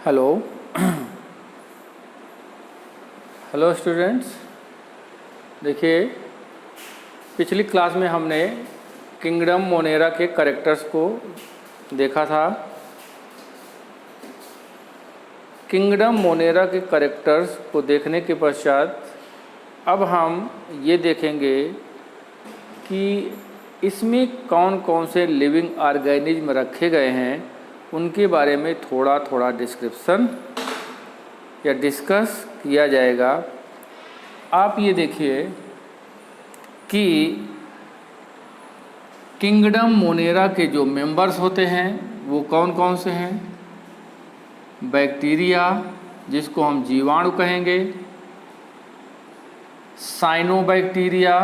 Hello hello students, देखिए पिछली class में हमने किंगडम मोनेरा के कैरेक्टर्स को देखा था। किंगडम मोनेरा के कैरेक्टर्स को देखने के पश्चात अब हम ये देखेंगे कि इसमें कौन कौन से लिविंग ऑर्गेनिज्म रखे गए हैं, उनके बारे में थोड़ा थोड़ा डिस्क्रिप्शन या डिस्कस किया जाएगा। आप ये देखिए कि किंगडम मोनेरा के जो मेंबर्स होते हैं वो कौन कौन से हैं। बैक्टीरिया, जिसको हम जीवाणु कहेंगे, साइनोबैक्टीरिया,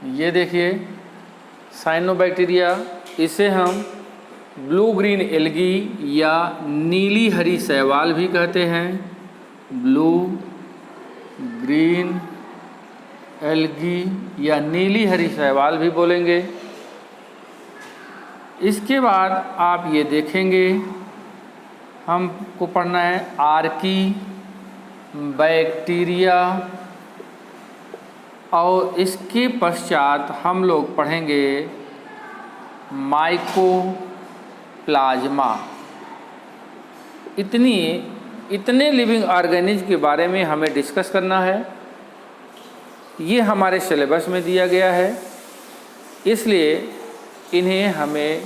ये देखिए साइनोबैक्टीरिया, इसे हम ब्लू ग्रीन एल्गी या नीली हरी शैवाल भी कहते हैं। ब्लू ग्रीन एल्गी या नीली हरी शैवाल भी बोलेंगे। इसके बाद आप ये देखेंगे, हमको पढ़ना है आर्की बैक्टीरिया, और इसके पश्चात हम लोग पढ़ेंगे माइकोप्लाज्मा। इतने लिविंग ऑर्गेनिज्म के बारे में हमें डिस्कस करना है। ये हमारे सिलेबस में दिया गया है, इसलिए इन्हें हमें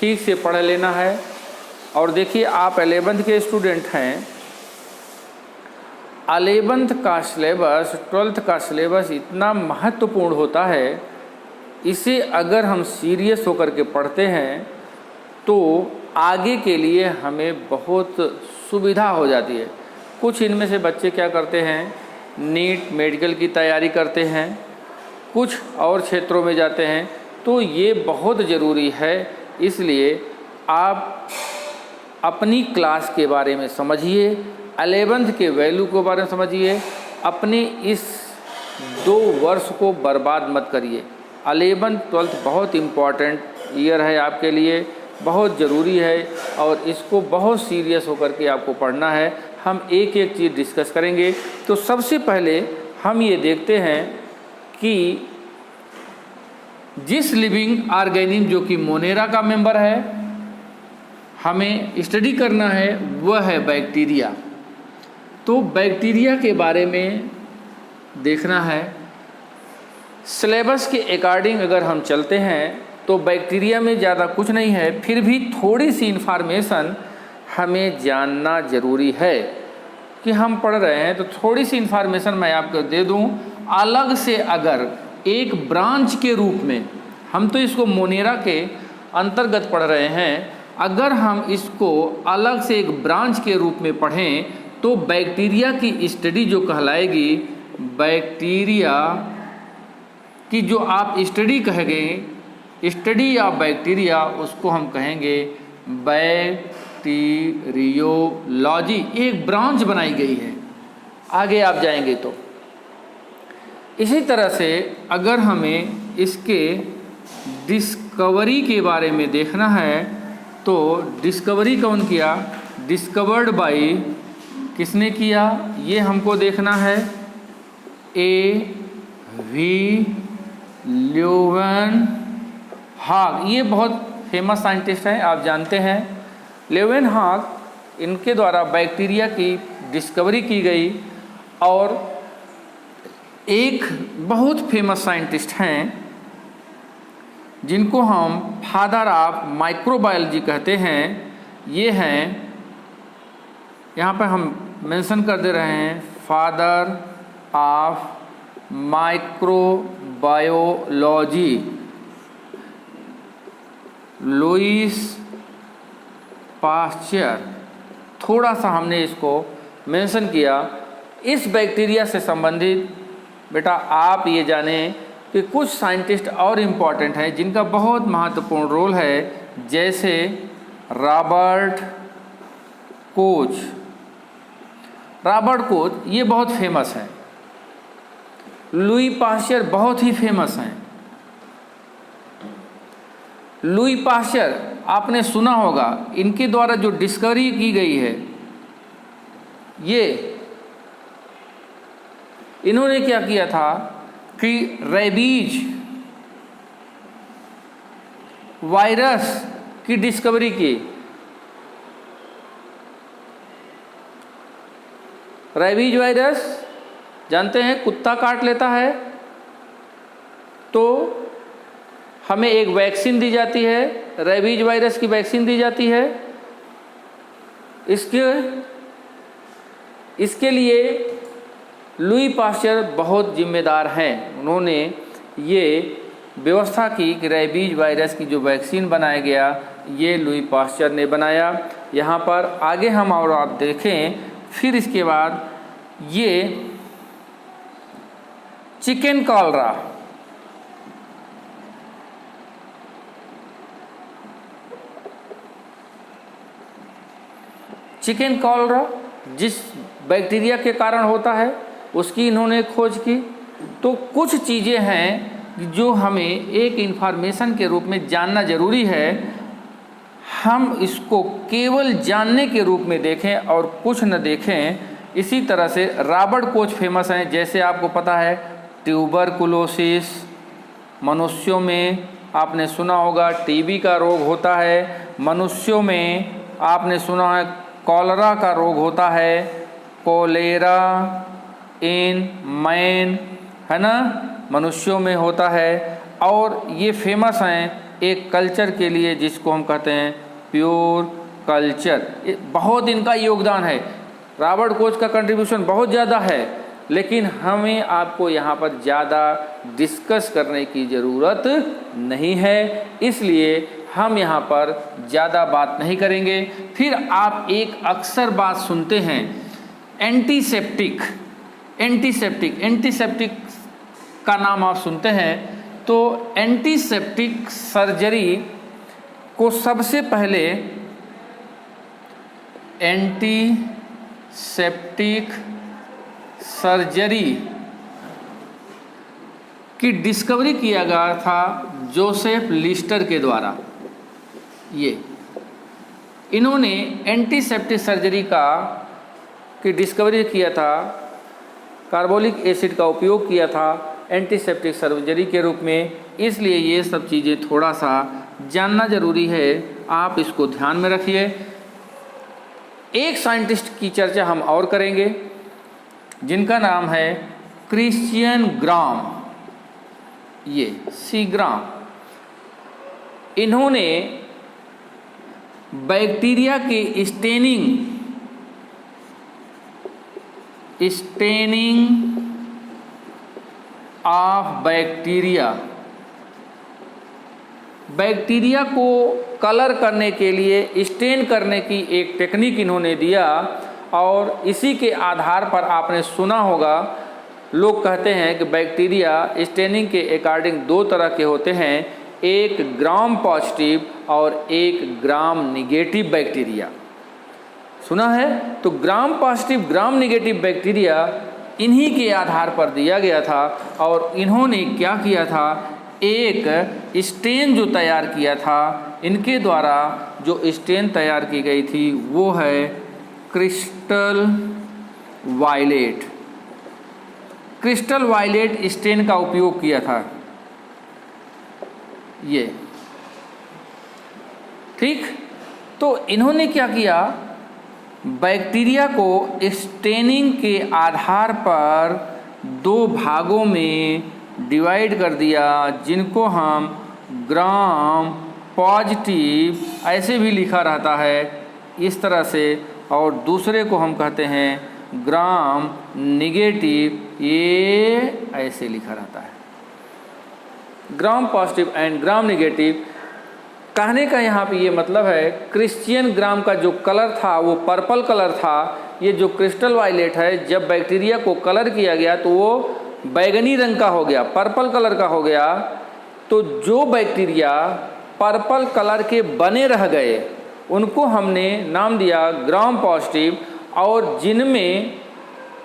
ठीक से पढ़ लेना है। और देखिए, आप 11th के स्टूडेंट हैं। 11th का सिलेबस 12th का सिलेबस इतना महत्वपूर्ण होता है, इसे अगर हम सीरियस होकर के पढ़ते हैं तो आगे के लिए हमें बहुत सुविधा हो जाती है। कुछ इनमें से बच्चे क्या करते हैं, नीट मेडिकल की तैयारी करते हैं, कुछ और क्षेत्रों में जाते हैं, तो ये बहुत ज़रूरी है। इसलिए आप अपनी क्लास के बारे में समझिए, 11th के वैल्यू के बारे में समझिए, अपने इस 2 वर्ष को बर्बाद मत करिए। 11th 12th बहुत इम्पॉर्टेंट ईयर है आपके लिए, बहुत ज़रूरी है, और इसको बहुत सीरियस होकर के आपको पढ़ना है। हम एक एक चीज़ डिस्कस करेंगे। तो सबसे पहले हम ये देखते हैं कि जिस लिविंग ऑर्गेनिज्म जो कि मोनेरा का मेंबर है, हमें स्टडी करना है, वह है बैक्टीरिया। तो बैक्टीरिया के बारे में देखना है। सिलेबस के अकॉर्डिंग अगर हम चलते हैं तो बैक्टीरिया में ज़्यादा कुछ नहीं है, फिर भी थोड़ी सी इन्फॉर्मेशन हमें जानना ज़रूरी है कि हम पढ़ रहे हैं। तो थोड़ी सी इन्फॉर्मेशन मैं आपको दे दूं। अलग से अगर एक ब्रांच के रूप में, हम तो इसको मोनेरा के अंतर्गत पढ़ रहे हैं, अगर हम इसको अलग से एक ब्रांच के रूप में पढ़ें तो बैक्टीरिया की स्टडी जो कहलाएगी, बैक्टीरिया की जो आप स्टडी कहेंगे, स्टडी ऑफ बैक्टीरिया, उसको हम कहेंगे बैक्टीरियोलॉजी। एक ब्रांच बनाई गई है, आगे आप जाएंगे तो। इसी तरह से अगर हमें इसके डिस्कवरी के बारे में देखना है तो डिस्कवरी कौन किया, डिस्कवर्ड बाई, किसने किया, ये हमको देखना है। A.V. ल्यूवेनहॉक, ये बहुत फेमस साइंटिस्ट हैं, आप जानते हैं। ल्यूवेनहॉक, इनके द्वारा बैक्टीरिया की डिस्कवरी की गई। और एक बहुत फेमस साइंटिस्ट हैं जिनको हम फादर ऑफ माइक्रोबायोलॉजी कहते हैं, ये हैं, यहाँ पर हम मेंशन कर दे रहे हैं, father of microbiology Lewis pasture. थोड़ा सा हमने इसको मेंशन किया। इस बैक्टीरिया से संबंधित बेटा आप ये जानें कि कुछ साइंटिस्ट और इम्पॉर्टेंट हैं जिनका बहुत महत्वपूर्ण रोल है, जैसे रॉबर्ट कोच। रॉबर्ट कोच ये बहुत फेमस हैं। लुई पास्चर बहुत ही फेमस हैं। लुई पाश्चर आपने सुना होगा, इनके द्वारा जो डिस्कवरी की गई है, ये इन्होंने क्या किया था कि रेबीज वायरस की डिस्कवरी की। रेबीज वायरस जानते हैं, कुत्ता काट लेता है तो हमें एक वैक्सीन दी जाती है, रेबीज वायरस की वैक्सीन दी जाती है। इसके लिए लुई पाश्चर बहुत जिम्मेदार हैं। उन्होंने ये व्यवस्था की कि रेबीज वायरस की जो वैक्सीन बनाया गया, ये लुई पाश्चर ने बनाया। यहाँ पर आगे हम और आप देखें, फिर इसके बाद ये चिकन कॉलरा, चिकन कॉलरा जिस बैक्टीरिया के कारण होता है, उसकी इन्होंने खोज की। तो कुछ चीज़ें हैं जो हमें एक इन्फॉर्मेशन के रूप में जानना ज़रूरी है। हम इसको केवल जानने के रूप में देखें और कुछ न देखें। इसी तरह से रॉबर्ट कोच फेमस हैं। जैसे आपको पता है ट्यूबरकुलोसिस, मनुष्यों में आपने सुना होगा टीबी का रोग होता है, मनुष्यों में आपने सुना है कॉलरा का रोग होता है, कोलेरा इन मैन, है ना, मनुष्यों में होता है। और ये फेमस हैं एक कल्चर के लिए जिसको हम कहते हैं प्योर कल्चर। बहुत इनका योगदान है, रॉबर्ट कोच का कंट्रीब्यूशन बहुत ज़्यादा है, लेकिन हमें आपको यहाँ पर ज़्यादा डिस्कस करने की ज़रूरत नहीं है, इसलिए हम यहाँ पर ज़्यादा बात नहीं करेंगे। फिर आप एक अक्सर बात सुनते हैं एंटीसेप्टिक, एंटीसेप्टिक, एंटीसेप्टिक का नाम आप सुनते हैं। तो एंटीसेप्टिक सर्जरी को सबसे पहले एंटीसेप्टिक सर्जरी की डिस्कवरी किया गया था जोसेफ लिस्टर के द्वारा। ये इन्होंने एंटीसेप्टिक सर्जरी की डिस्कवरी किया था, कार्बोलिक एसिड का उपयोग किया था एंटीसेप्टिक सर्जरी के रूप में। इसलिए ये सब चीज़ें थोड़ा सा जानना ज़रूरी है, आप इसको ध्यान में रखिए। एक साइंटिस्ट की चर्चा हम और करेंगे जिनका नाम है क्रिश्चियन ग्राम, ये सी ग्राम। इन्होंने बैक्टीरिया की स्टेनिंग ऑफ बैक्टीरिया को कलर करने के लिए स्टेन करने की एक टेक्निक इन्होंने दिया। और इसी के आधार पर आपने सुना होगा, लोग कहते हैं कि बैक्टीरिया स्टेनिंग के अकॉर्डिंग दो तरह के होते हैं, एक ग्राम पॉजिटिव और एक ग्राम निगेटिव बैक्टीरिया। सुना है? तो gram positive gram negative bacteria इन्हीं के आधार पर दिया गया था। और इन्होंने क्या किया था, एक स्टेन जो तैयार किया था, इनके द्वारा जो स्टेन तैयार की गई थी वो है crystal violet. Crystal violet stain का उपयोग किया था ये, ठीक। तो इन्होंने क्या किया, बैक्टीरिया को स्टेनिंग के आधार पर दो भागों में डिवाइड कर दिया, जिनको हम ग्राम पॉजिटिव ऐसे भी लिखा रहता है इस तरह से, और दूसरे को हम कहते हैं ग्राम निगेटिव, ये ऐसे लिखा रहता है, gram positive and gram negative. कहने का यहाँ पे ये मतलब है, क्रिश्चियन ग्राम का जो कलर था वो पर्पल कलर था। ये जो क्रिस्टल वायलेट है, जब बैक्टीरिया को कलर किया गया तो वो बैगनी रंग का हो गया, पर्पल कलर का हो गया। तो जो बैक्टीरिया पर्पल कलर के बने रह गए उनको हमने नाम दिया ग्राम पॉजिटिव। और जिनमें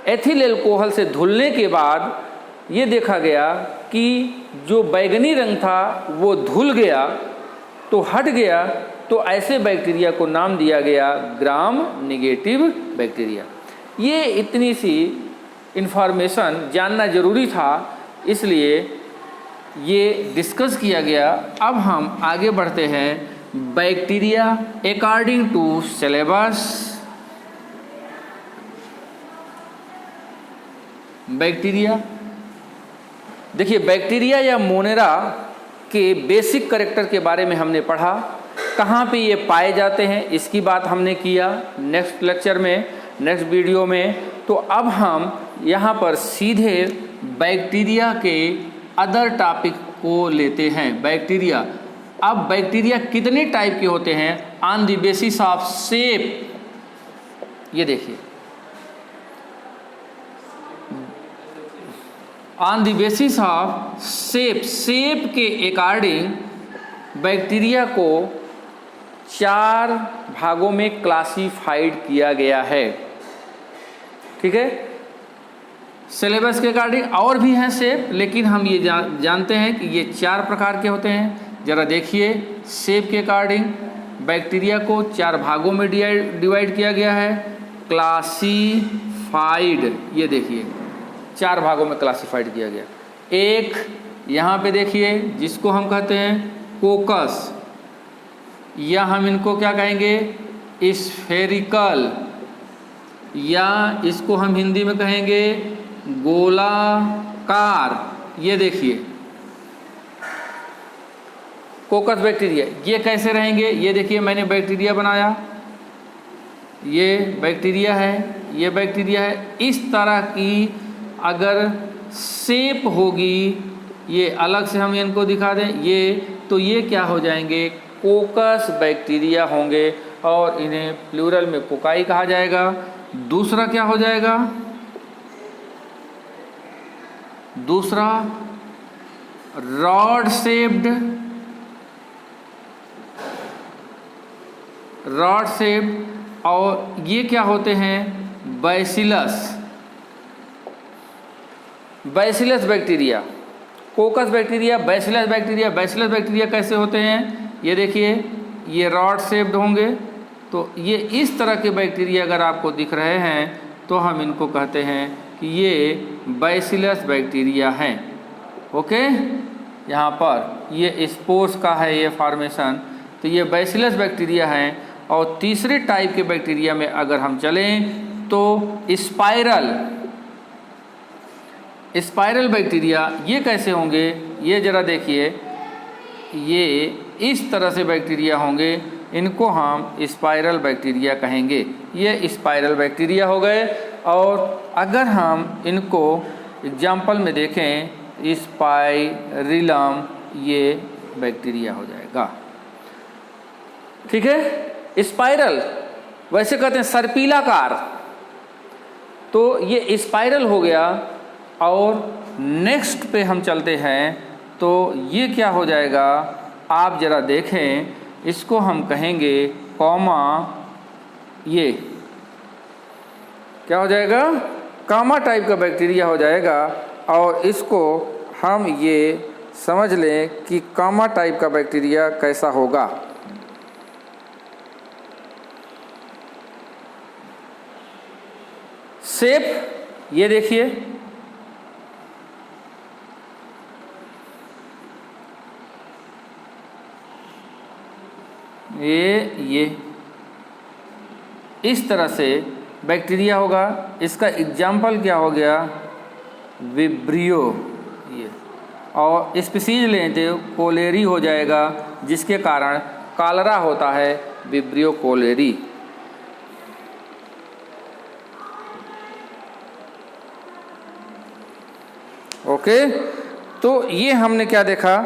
एथिल एल्कोहल से धुलने के बाद ये देखा गया कि जो बैगनी रंग था वो धुल गया, तो हट गया, तो ऐसे बैक्टीरिया को नाम दिया गया ग्राम नेगेटिव बैक्टीरिया। ये इतनी सी इन्फॉर्मेशन जानना जरूरी था, इसलिए ये डिस्कस किया गया। अब हम आगे बढ़ते हैं bacteria according to syllabus. Bacteria देखिए, बैक्टीरिया या मोनेरा के बेसिक कैरेक्टर के बारे में हमने पढ़ा, कहाँ पे ये पाए जाते हैं इसकी बात हमने किया नेक्स्ट लेक्चर में, नेक्स्ट वीडियो में। तो अब हम यहाँ पर सीधे बैक्टीरिया के अदर टॉपिक को लेते हैं। बैक्टीरिया, अब बैक्टीरिया कितने टाइप के होते हैं on the basis of shape. ये देखिए, on the basis of shape, shape के अकॉर्डिंग बैक्टीरिया को 4 भागों में क्लासिफाइड किया गया है। ठीक है, सिलेबस के अकॉर्डिंग और भी हैं शेप, लेकिन हम ये जानते हैं कि ये 4 प्रकार के होते हैं। जरा देखिए, शेप के अकॉर्डिंग बैक्टीरिया को 4 भागों में डिवाइड किया गया है, क्लासिफाइड। ये देखिए 4 भागों में क्लासिफाइड किया गया। एक यहाँ पे देखिए जिसको हम कहते हैं कोकस, या हम इनको क्या कहेंगे स्फेरिकल, या इसको हम हिंदी में कहेंगे गोलाकार। ये देखिए कोकस बैक्टीरिया, ये कैसे रहेंगे? ये देखिए मैंने बैक्टीरिया बनाया, ये बैक्टीरिया है, ये बैक्टीरिया है। इस तरह की अगर शेप होगी, ये अलग से हम इनको दिखा दें, ये तो ये क्या हो जाएंगे? कोकस बैक्टीरिया होंगे, और इन्हें प्लूरल में कोकाई कहा जाएगा। दूसरा क्या हो जाएगा? दूसरा रॉड शेप्ड, रॉड शेप्ड, और ये क्या होते हैं? Bacillus, bacillus bacteria. कोकस bacteria, bacillus bacteria. Bacillus bacteria कैसे होते हैं? ये देखिए, ये रॉड शेप्ड होंगे, तो ये इस तरह के बैक्टीरिया अगर आपको दिख रहे हैं तो हम इनको कहते हैं कि ये बैसिलस बैक्टीरिया हैं। ओके, यहाँ पर ये स्पोर्स का है ये फॉर्मेशन, तो ये बैसिलस बैक्टीरिया हैं। और तीसरे टाइप के बैक्टीरिया में अगर हम चलें तो स्पाइरल, स्पाइरल बैक्टीरिया। ये कैसे होंगे? ये ज़रा देखिए, ये इस तरह से बैक्टीरिया होंगे, इनको हम स्पाइरल बैक्टीरिया कहेंगे। ये स्पाइरल बैक्टीरिया हो गए। और अगर हम इनको एग्जाम्पल में देखें, स्पाइरिलम, ये बैक्टीरिया हो जाएगा। ठीक है, स्पाइरल वैसे कहते हैं सर्पिलाकार, तो ये स्पाइरल हो गया। और नेक्स्ट पे हम चलते हैं, तो ये क्या हो जाएगा? आप ज़रा देखें, इसको हम कहेंगे कॉमा, ये क्या हो जाएगा? कामा टाइप का बैक्टीरिया हो जाएगा। और इसको हम ये समझ लें कि कामा टाइप का बैक्टीरिया कैसा होगा। शेप ये देखिए, ये इस तरह से बैक्टीरिया होगा। इसका एग्जाम्पल क्या हो गया? विब्रियो। ये और स्पीसीज लें तो कोलेरी हो जाएगा, जिसके कारण कालरा होता है, विब्रियो कोलेरी। ओके, तो ये हमने क्या देखा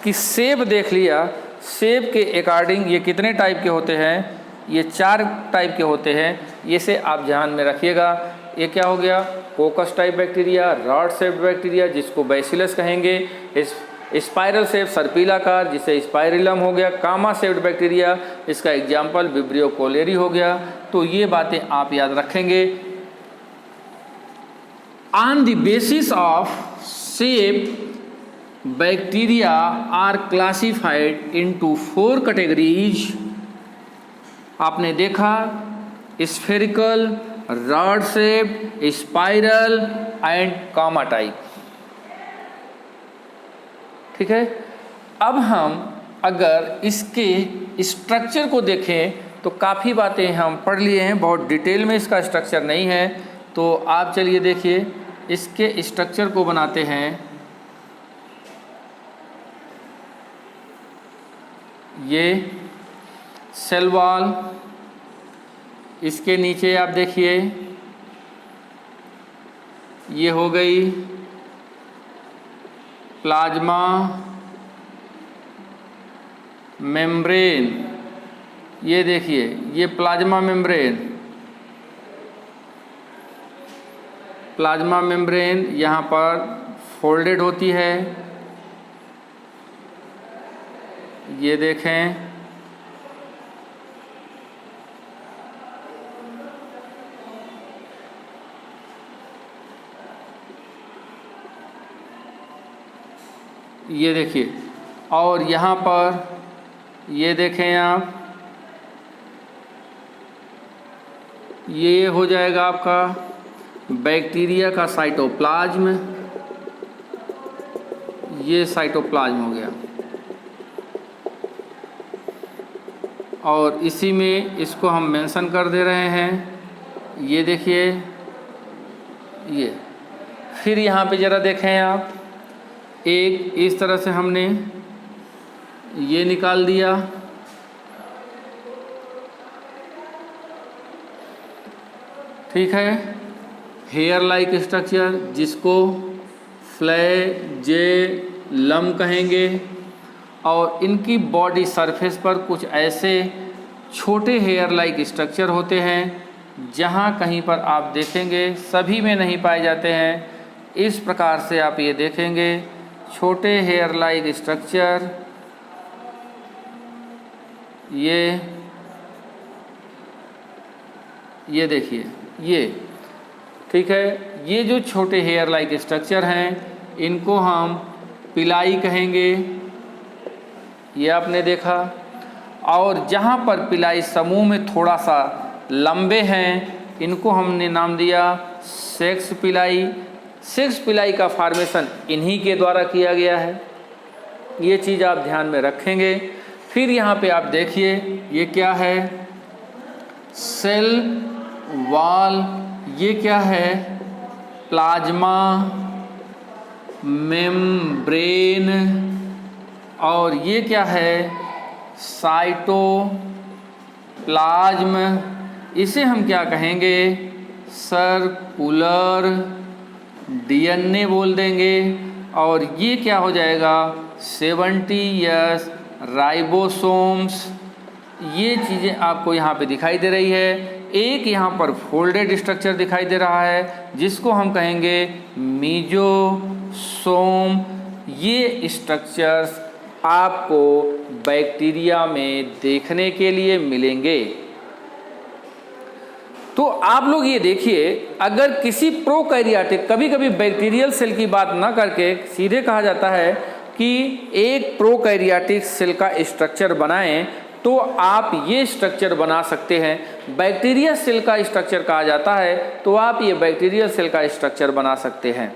कि सेब देख लिया। सेब के अकॉर्डिंग ये कितने टाइप के होते हैं? ये 4 टाइप के होते हैं। ये से आप ध्यान में रखिएगा। ये क्या हो गया? Coccus type bacteria, rod shaped bacteria जिसको बैसिलस कहेंगे, स्पाइरल शेप सर्पिलाकार जिसे स्पाइरिलम हो गया, कामा शेप्ड बैक्टीरिया इसका एग्जाम्पल विब्रियो कोलेरी हो गया। तो ये बातें आप याद रखेंगे। On the basis of shape bacteria are classified into 4 categories. आपने देखा spherical, rod shape, spiral and comma type. ठीक है, अब हम अगर इसके स्ट्रक्चर को देखें तो काफ़ी बातें हम पढ़ लिए हैं, बहुत डिटेल में इसका स्ट्रक्चर नहीं है। तो आप चलिए देखिए इसके स्ट्रक्चर को बनाते हैं। ये सेल वॉल, इसके नीचे आप देखिए ये हो गई प्लाज्मा मेम्ब्रेन। ये देखिए ये प्लाज्मा मेम्ब्रेन, प्लाज्मा मेम्ब्रेन यहाँ पर फोल्डेड होती है। ये देखें, ये देखिए, और यहाँ पर ये देखें आप, ये हो जाएगा आपका बैक्टीरिया का साइटोप्लाज्म। ये साइटोप्लाज्म हो गया, और इसी में इसको हम मेंशन कर दे रहे हैं। ये देखिए ये, फिर यहाँ पे ज़रा देखें आप, एक इस तरह से हमने ये निकाल दिया। ठीक है, हेयर लाइक स्ट्रक्चर जिसको फ्लैजेलम कहेंगे, और इनकी बॉडी सरफेस पर कुछ ऐसे छोटे हेयर लाइक स्ट्रक्चर होते हैं, जहाँ कहीं पर आप देखेंगे सभी में नहीं पाए जाते हैं। इस प्रकार से आप ये देखेंगे छोटे हेयर लाइक स्ट्रक्चर, ये देखिए ये। ठीक है, ये जो छोटे हेयर लाइक स्ट्रक्चर हैं इनको हम पिलाई कहेंगे, ये आपने देखा। और जहाँ पर पिलाई समूह में थोड़ा सा लंबे हैं इनको हमने नाम दिया सेक्स पिलाई। सेक्स पिलाई का फॉर्मेशन इन्हीं के द्वारा किया गया है, ये चीज़ आप ध्यान में रखेंगे। फिर यहाँ पे आप देखिए ये क्या है, सेल वॉल, ये क्या है, प्लाज्मा मेम्ब्रेन, और ये क्या है, साइटोप्लाज्म। इसे हम क्या कहेंगे, सर्कुलर डीएनए बोल देंगे। और ये क्या हो जाएगा, 70S राइबोसोम्स। ये चीज़ें आपको यहाँ पे दिखाई दे रही है। एक यहाँ पर फोल्डेड स्ट्रक्चर दिखाई दे रहा है जिसको हम कहेंगे मीजोसोम। ये स्ट्रक्चर्स आपको बैक्टीरिया में देखने के लिए मिलेंगे। तो आप लोग ये देखिए, अगर किसी प्रोकैरियोटिक, कभी कभी बैक्टीरियल सेल की बात ना करके सीधे कहा जाता है कि एक प्रोकैरियोटिक सेल का स्ट्रक्चर बनाएं, तो आप ये स्ट्रक्चर बना सकते हैं। बैक्टीरिया सेल का स्ट्रक्चर कहा जाता है तो आप ये बैक्टीरियल सेल का स्ट्रक्चर बना सकते हैं।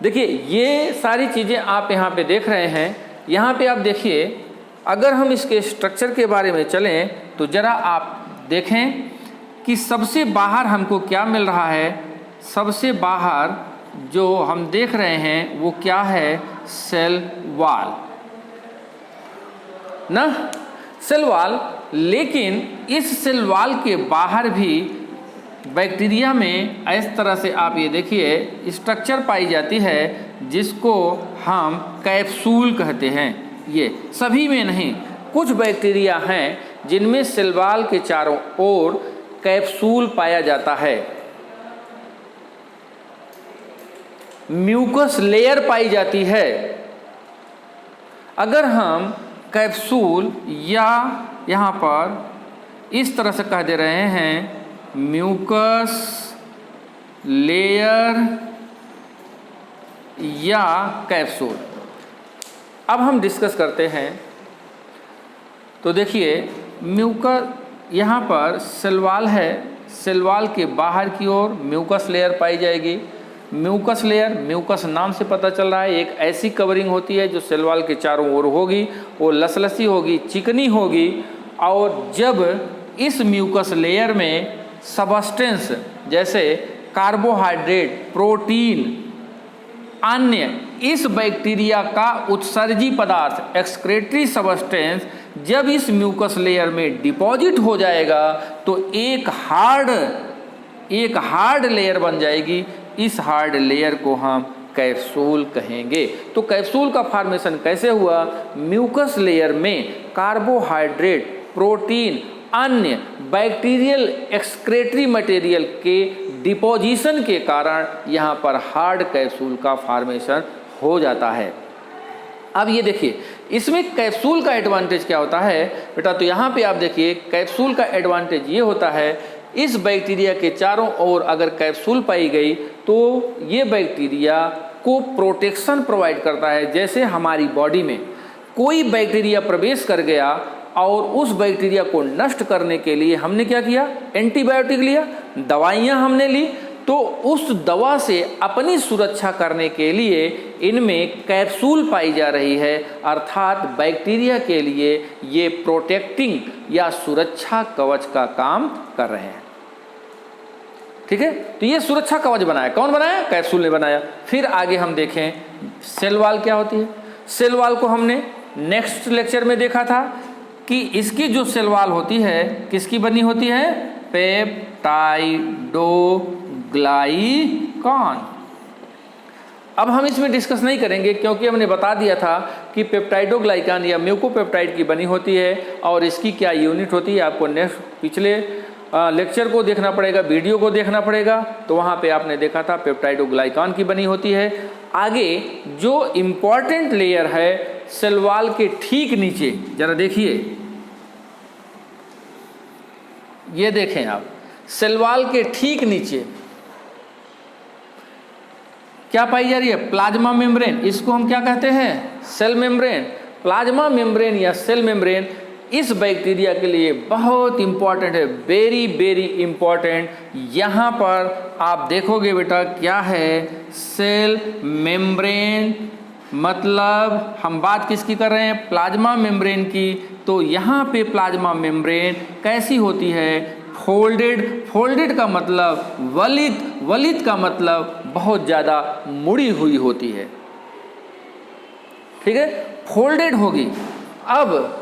देखिए ये सारी चीज़ें आप यहाँ पे देख रहे हैं। यहाँ पे आप देखिए, अगर हम इसके स्ट्रक्चर के बारे में चलें तो ज़रा आप देखें कि सबसे बाहर हमको क्या मिल रहा है। सबसे बाहर जो हम देख रहे हैं वो क्या है, सेल वॉल ना, सेल वॉल। लेकिन इस सेल वॉल के बाहर भी बैक्टीरिया में इस तरह से आप ये देखिए स्ट्रक्चर पाई जाती है जिसको हम कैप्सूल कहते हैं। ये सभी में नहीं, कुछ बैक्टीरिया हैं जिनमें सेल वॉल के चारों ओर कैप्सूल पाया जाता है, म्यूकस लेयर पाई जाती है। अगर हम कैप्सूल या यहाँ पर इस तरह से कह दे रहे हैं म्यूकस लेयर या कैप्सूल, अब हम डिस्कस करते हैं। तो देखिए म्यूकस, यहाँ पर सेल वॉल है, सेल वॉल के बाहर की ओर म्यूकस लेयर पाई जाएगी। म्यूकस लेयर, म्यूकस नाम से पता चल रहा है, एक ऐसी कवरिंग होती है जो सेल वॉल के चारों ओर होगी, वो लसलसी होगी, चिकनी होगी। और जब इस म्यूकस लेयर में सबस्टेंस जैसे कार्बोहाइड्रेट, प्रोटीन, अन्य इस बैक्टीरिया का उत्सर्जी पदार्थ एक्सक्रेटरी सबस्टेंस जब इस म्यूकस लेयर में डिपॉजिट हो जाएगा तो एक हार्ड लेयर बन जाएगी। इस हार्ड लेयर को हम कैप्सूल कहेंगे। तो कैप्सूल का फॉर्मेशन कैसे हुआ? म्यूकस लेयर में कार्बोहाइड्रेट, प्रोटीन, अन्य बैक्टीरियल एक्सक्रेटरी मटेरियल के डिपोजिशन के कारण यहाँ पर हार्ड कैप्सूल का फॉर्मेशन हो जाता है। अब ये देखिए इसमें कैप्सूल का एडवांटेज क्या होता है बेटा? तो यहाँ पे आप देखिए कैप्सूल का एडवांटेज ये होता है, इस बैक्टीरिया के चारों ओर अगर कैप्सूल पाई गई तो ये बैक्टीरिया को प्रोटेक्शन प्रोवाइड करता है। जैसे हमारी बॉडी में कोई बैक्टीरिया प्रवेश कर गया और उस बैक्टीरिया को नष्ट करने के लिए हमने क्या किया? एंटीबायोटिक लिया, दवाइयाँ हमने ली, तो उस दवा से अपनी सुरक्षा करने के लिए इनमें कैप्सूल पाई जा रही है, अर्थात बैक्टीरिया के लिए ये प्रोटेक्टिंग या सुरक्षा कवच का काम कर रहे हैं। ठीक है, तो ये सुरक्षा कवच बनाया, कौन बनाया? कैप्सूल ने बनाया। फिर आगे हम देखें सेल वॉल क्या होती है। सेल वॉल को हमने नेक्स्ट लेक्चर में देखा था कि इसकी जो सेल वॉल होती है किसकी बनी होती है? पेप्टाइडोग्लाइकान। अब हम इसमें डिस्कस नहीं करेंगे क्योंकि हमने बता दिया था कि पेप्टाइडोग्लाइकान या म्यूकोपेप्टाइड की बनी होती है और इसकी क्या यूनिट होती है। आपको नेक्स्ट पिछले लेक्चर को देखना पड़ेगा, वीडियो को देखना पड़ेगा, तो वहाँ पे आपने देखा था पेप्टाइडोग्लाइकान की बनी होती है। आगे जो इम्पॉर्टेंट लेयर है सेल वॉल के ठीक नीचे, जरा देखिए, ये देखें आप, सेल वॉल के ठीक नीचे क्या पाई जा रही है? Plasma membrane. इसको हम क्या कहते हैं? Cell membrane. प्लाज्मा मेम्ब्रेन या सेल मेम्ब्रेन इस बैक्टीरिया के लिए बहुत इंपॉर्टेंट है, वेरी वेरी इंपॉर्टेंट। यहाँ पर आप देखोगे बेटा क्या है? सेल मेम्ब्रेन, मतलब हम बात किसकी कर रहे हैं? प्लाज्मा मेम्ब्रेन की। तो यहाँ पे प्लाज्मा मेम्ब्रेन कैसी होती है? फोल्डेड। फोल्डेड का मतलब वलित, वलित का मतलब बहुत ज़्यादा मुड़ी हुई होती है। ठीक है, फोल्डेड होगी। अब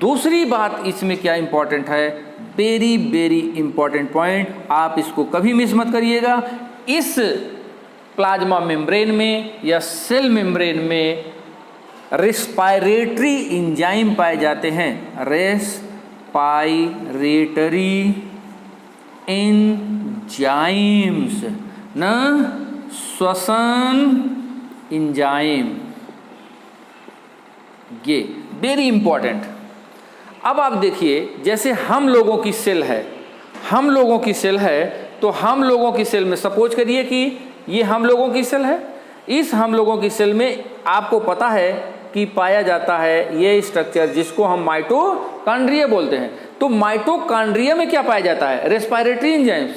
दूसरी बात इसमें क्या इंपॉर्टेंट है? वेरी वेरी इंपॉर्टेंट पॉइंट, आप इसको कभी मिस मत करिएगा। इस प्लाज्मा मेम्ब्रेन में या सेल मेम्ब्रेन में रेस्पायरेटरी एंजाइम पाए जाते हैं। रेस्पायरेटरी एंजाइम्स, न श्वसन एंजाइम, ये वेरी इंपॉर्टेंट। अब आप देखिए जैसे हम लोगों की सेल है, हम लोगों की सेल है, तो हम लोगों की सेल में सपोज करिए कि ये हम लोगों की सेल है। इस हम लोगों की सेल में आपको पता है कि पाया जाता है ये स्ट्रक्चर जिसको हम माइटोकॉन्ड्रिया बोलते हैं। तो माइटोकॉन्ड्रिया में क्या पाया जाता है? Respiratory enzymes.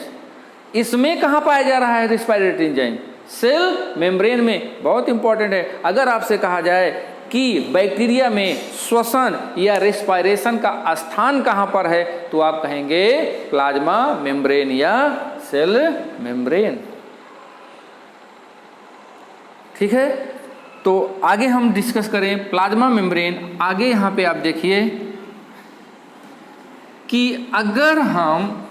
इसमें कहाँ पाया जा रहा है रेस्पायरेटरी एंजाइम? सेल मेम्ब्रेन में। बहुत इंपॉर्टेंट है। अगर आपसे कहा जाए कि बैक्टीरिया में श्वसन या रेस्पायरेशन का स्थान कहाँ पर है, तो आप कहेंगे प्लाज्मा मेम्ब्रेन या सेल मेम्ब्रेन। ठीक है, तो आगे हम डिस्कस करें प्लाज्मा मेम्ब्रेन। आगे यहाँ पे आप देखिए कि अगर हम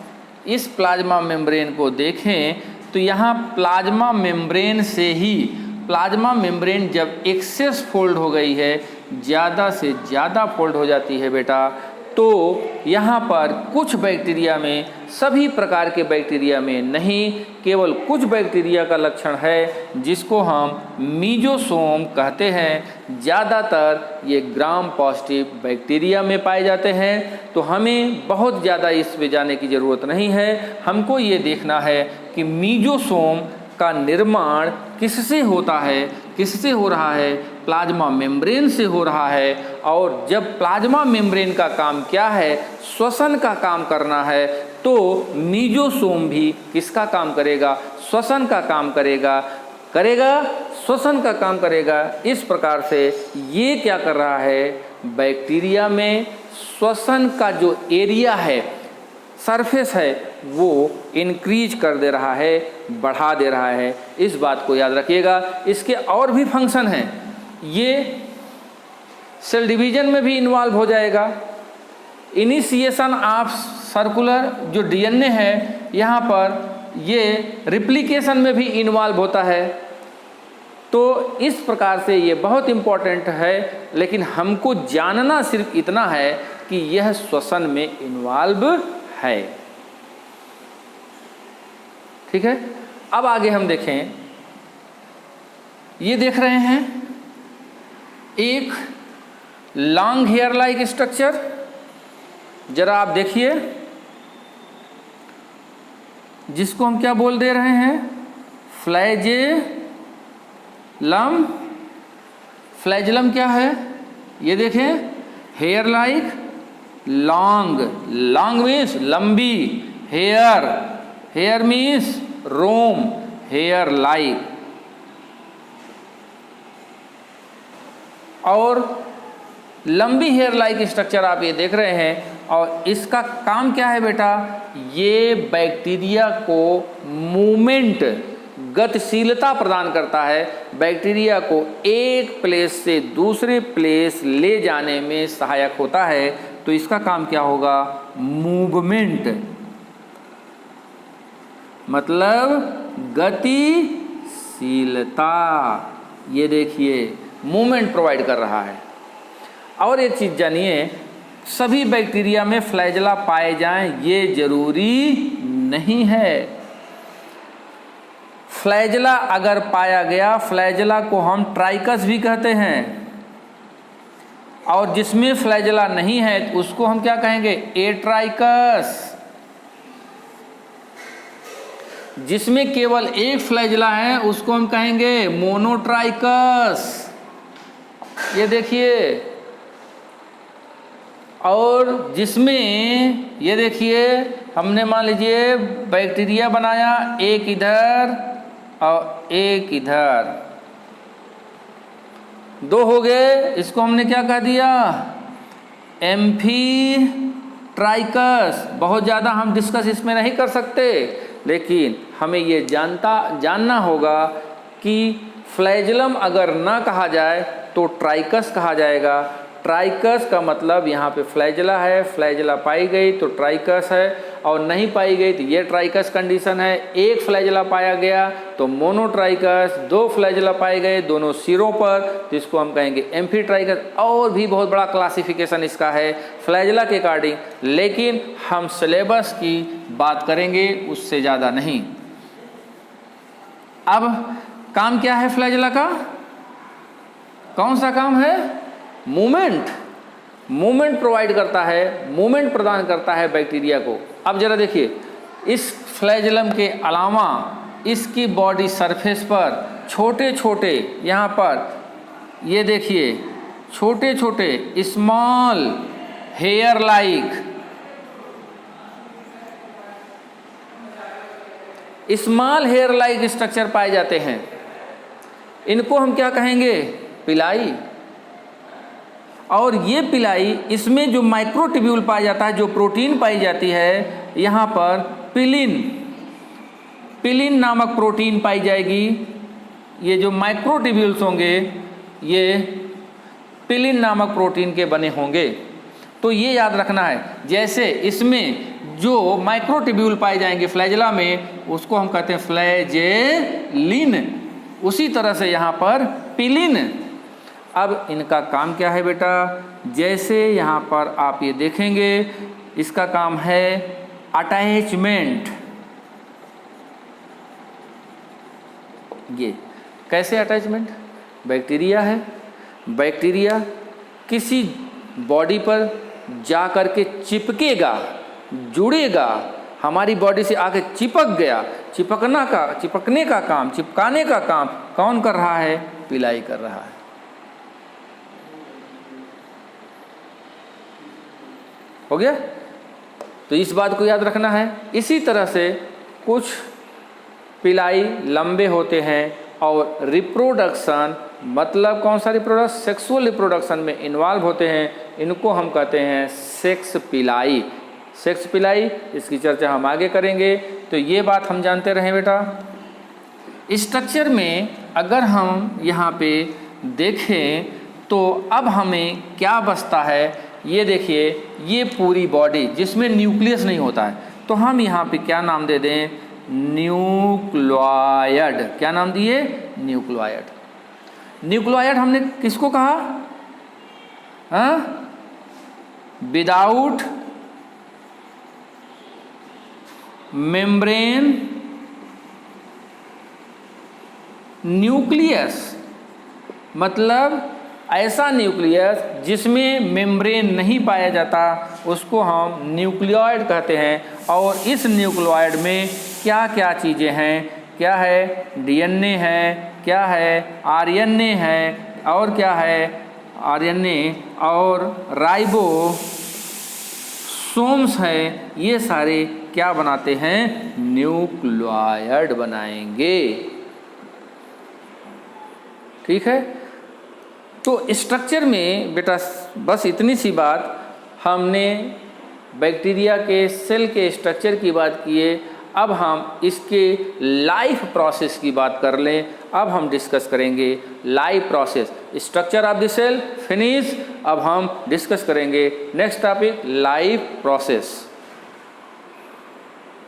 इस प्लाज्मा मेम्ब्रेन को देखें तो यहाँ प्लाज्मा मेम्ब्रेन से ही, प्लाज्मा मेम्ब्रेन जब एक्सेस फोल्ड हो गई है, ज़्यादा से ज़्यादा फोल्ड हो जाती है बेटा, तो यहाँ पर कुछ बैक्टीरिया में, सभी प्रकार के बैक्टीरिया में नहीं, केवल कुछ बैक्टीरिया का लक्षण है जिसको हम मीजोसोम कहते हैं। ज़्यादातर ये ग्राम पॉजिटिव बैक्टीरिया में पाए जाते हैं। तो हमें बहुत ज़्यादा इस पे जाने की ज़रूरत नहीं है। हमको ये देखना है कि मीजोसोम का निर्माण किससे होता है, किससे हो रहा है, प्लाज्मा मेम्ब्रेन से हो रहा है। और जब प्लाज्मा मेम्ब्रेन का काम क्या है, श्वसन का काम करना है, तो मीजोसोम भी किसका काम करेगा, श्वसन का काम करेगा, श्वसन का काम करेगा। इस प्रकार से ये क्या कर रहा है, बैक्टीरिया में श्वसन का जो एरिया है, सरफेस है, वो इंक्रीज कर दे रहा है, बढ़ा दे रहा है। इस बात को याद रखिएगा। इसके और भी फंक्शन हैं, ये सेल डिवीजन में भी इन्वॉल्व हो जाएगा। इनिशिएशन ऑफ सर्कुलर जो डीएनए है, यहाँ पर ये रिप्लिकेशन में भी इन्वॉल्व होता है। तो इस प्रकार से ये बहुत इम्पोर्टेंट है, लेकिन हमको जानना सिर्फ इतना है कि यह श्वसन में इन्वॉल्व है। ठीक है, अब आगे हम देखें, ये देख रहे हैं एक लॉन्ग हेयर लाइक स्ट्रक्चर, जरा आप देखिए, जिसको हम क्या बोल दे रहे हैं, फ्लैजेलम। फ्लैजेलम क्या है, ये देखें, hair like, long, long means लंबी, हेयर मीन्स रोम, हेयर लाइक। और लंबी हेयर लाइक स्ट्रक्चर आप ये देख रहे हैं। और इसका काम क्या है बेटा, ये बैक्टीरिया को मूवमेंट, गतिशीलता प्रदान करता है। बैक्टीरिया को एक प्लेस से दूसरे प्लेस ले जाने में सहायक होता है। तो इसका काम क्या होगा, मूवमेंट, मतलब गतिशीलता। ये देखिए, मूवमेंट प्रोवाइड कर रहा है। और एक चीज़ जानिए, सभी बैक्टीरिया में फ्लैजेला पाए जाएं ये जरूरी नहीं है। फ्लैजेला अगर पाया गया, फ्लैजेला को हम ट्राइकस भी कहते हैं। और जिसमें फ्लैजेला नहीं है उसको हम क्या कहेंगे, एट्राइकस। जिसमें केवल एक फ्लैजेला है उसको हम कहेंगे मोनोट्राइकस। ये देखिए, और जिसमें ये देखिए, हमने मान लीजिए बैक्टीरिया बनाया, एक इधर और एक इधर, दो हो गए, इसको हमने क्या कह दिया, एम्फीट्राइकस। बहुत ज़्यादा हम डिस्कस इसमें नहीं कर सकते, लेकिन हमें ये जानना होगा कि फ्लैजेलम अगर ना कहा जाए तो ट्राइकस कहा जाएगा। ट्राइकस का मतलब यहाँ पे फ्लैजेला है, फ्लैजेला पाई गई तो ट्राइकस है, और नहीं पाई गई तो ये ट्राइकस कंडीशन है। एक फ्लैजेला पाया गया तो मोनोट्राइकस, दो फ्लैजेला पाए गए दोनों सिरों पर तो इसको हम कहेंगे एम्फीट्राइकस। और भी बहुत बड़ा क्लासिफिकेशन इसका है फ्लैजेला के अकॉर्डिंग, लेकिन हम सिलेबस की बात करेंगे, उससे ज़्यादा नहीं। अब काम क्या है फ्लैजेला का, कौन सा काम है, मूवमेंट प्रोवाइड करता है, मूवमेंट प्रदान करता है बैक्टीरिया को। अब जरा देखिए, इस फ्लैजेलम के अलावा इसकी बॉडी सरफेस पर छोटे छोटे, यहाँ पर ये देखिए, छोटे छोटे स्मॉल हेयर लाइक स्ट्रक्चर पाए जाते हैं। इनको हम क्या कहेंगे, पिलाई। और ये पिलाई, इसमें जो माइक्रोट्यूब्यूल पाया जाता है, जो प्रोटीन पाई जाती है, यहाँ पर पिलिन नामक प्रोटीन पाई जाएगी। ये जो माइक्रोट्यूब्यूल्स होंगे ये पिलिन नामक प्रोटीन के बने होंगे। तो ये याद रखना है, जैसे इसमें जो माइक्रोट्यूब्यूल पाए जाएंगे फ्लैजेला में, उसको हम कहते हैं फ्लैजेलिन। उसी तरह से यहाँ पर पिलिन। अब इनका काम क्या है बेटा, जैसे यहाँ पर आप ये देखेंगे, इसका काम है अटैचमेंट। ये कैसे अटैचमेंट, बैक्टीरिया है, बैक्टीरिया किसी बॉडी पर जा कर के चिपकेगा, जुड़ेगा, हमारी बॉडी से आके चिपक गया। चिपकने का काम, चिपकाने का काम कौन कर रहा है, पिलाई कर रहा है। हो गया। तो इस बात को याद रखना है। इसी तरह से कुछ पिलाई लंबे होते हैं और रिप्रोडक्शन, मतलब कौन सा रिप्रोडक्शन, सेक्सुअल रिप्रोडक्शन में इन्वॉल्व होते हैं, इनको हम कहते हैं सेक्स पिलाई। सेक्स पिलाई, इसकी चर्चा हम आगे करेंगे। तो ये बात हम जानते रहें बेटा। स्ट्रक्चर में अगर हम यहाँ पे देखें तो अब हमें क्या बचता है, ये देखिए, ये पूरी बॉडी जिसमें न्यूक्लियस नहीं होता है, तो हम यहाँ पे क्या नाम दे दें, न्यूक्लियॉइड। क्या नाम दिए, न्यूक्लियॉइड। न्यूक्लियॉइड हमने किसको कहा, हाँ, विदाउट मेम्ब्रेन न्यूक्लियस, मतलब ऐसा न्यूक्लियस जिसमें मेम्ब्रेन नहीं पाया जाता, उसको हम न्यूक्लियॉइड कहते हैं। और इस न्यूक्लियॉइड में क्या क्या चीज़ें हैं, क्या है, डीएनए है, क्या है, आरएनए है, और क्या है, आरएनए और राइबोसोम्स है, ये सारे क्या बनाते हैं, न्यूक्लियॉइड बनाएंगे। ठीक है। तो स्ट्रक्चर में बेटा बस इतनी सी बात, हमने बैक्टीरिया के सेल के स्ट्रक्चर की बात किए। अब हम इसके लाइफ प्रोसेस की बात कर लें। अब हम डिस्कस करेंगे life process. Structure of the cell finish. अब हम डिस्कस करेंगे नेक्स्ट टॉपिक, लाइफ प्रोसेस।